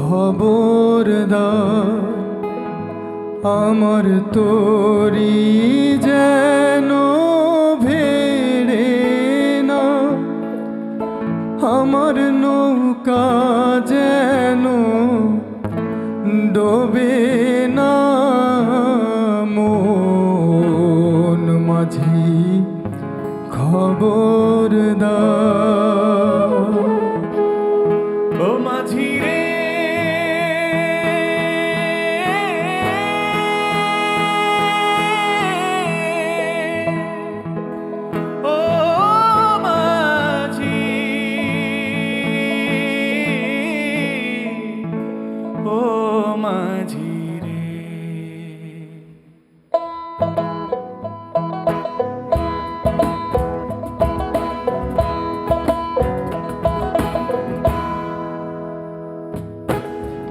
খবরদার আমার তোরি যেন ভেড়ে না, আমার নৌকা যেন ডোবে না। মন মাঝি খবরদার। ও মাঝি রে, ও মাঝি, ও মাঝি রে,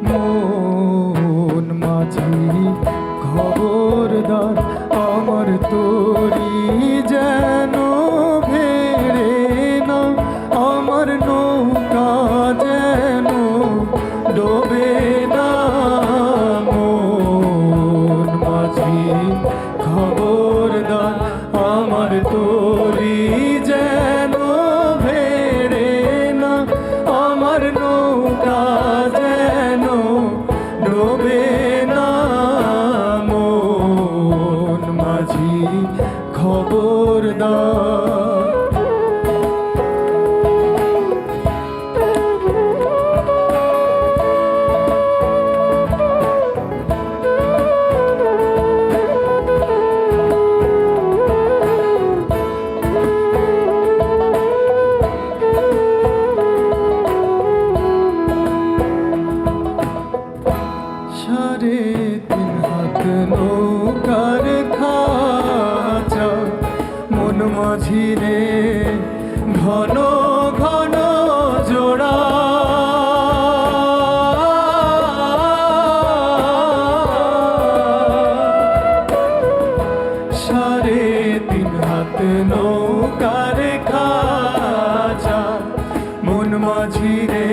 মন মাঝি খবরদার আমার তোরি যেন ভেড়ে না, আমার নৌকা যেন ডোবে না। মন মাঝি খবরদার আমার তোরি যেন ভেড়ে না, আমার নৌকা যেন ডোবে না। মন মাঝি খবরদার। সাড়ে তিন হাত নৌকার খাঁচা, মন মাঝি রে ঘন ঘন জোড়া। সাড়ে তিন হাত নৌকার খাঁচা, মন মাঝি রে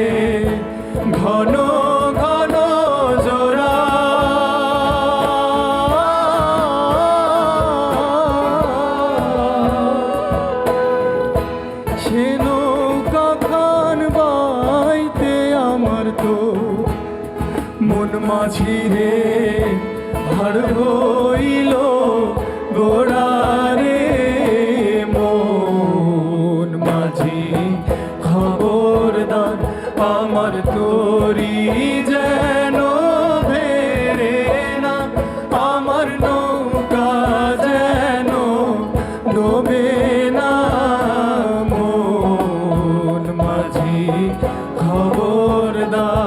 ঘন ঘন জোড়া। সে নৌকা খান বাইতে আমার তো মন মাঝি রে ভার হইল গোড়া রে। মন মাঝি খবরদার আমার তোরি যেন ভেড়ে না, আমার নৌকা যেন ডোবে না। মন মাঝি খবরদার।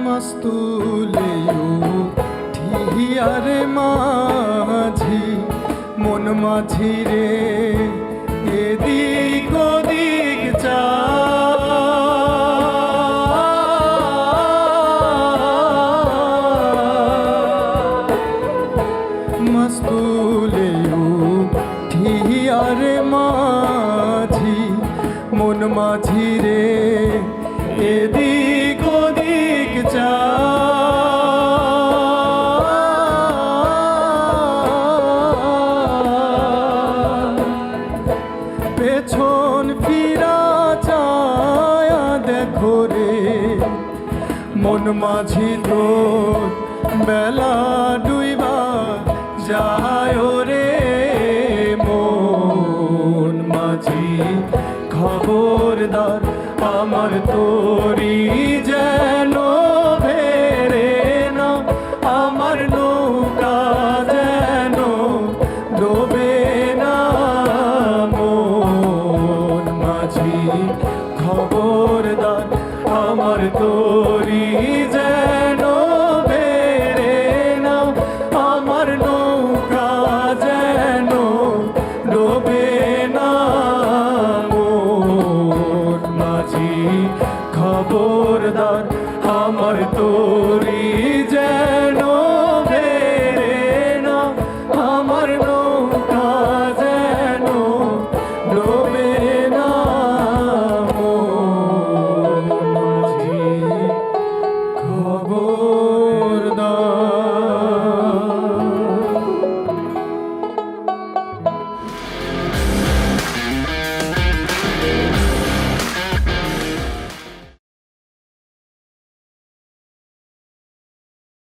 মাস্তুলেও ঠিয়ারে মাঝি, মন মাঝি রে এদিক ওদিক চা। মাস্তুলেও ঠিয়ারে মাঝি, মন মাঝি রে এদিক ওদিক চা। পেছন ফিরা চায়া দেখো রে মন মাঝি তোর বেলা ডুইবা যায় রে। মন মাঝি খবরদার আমার তোরি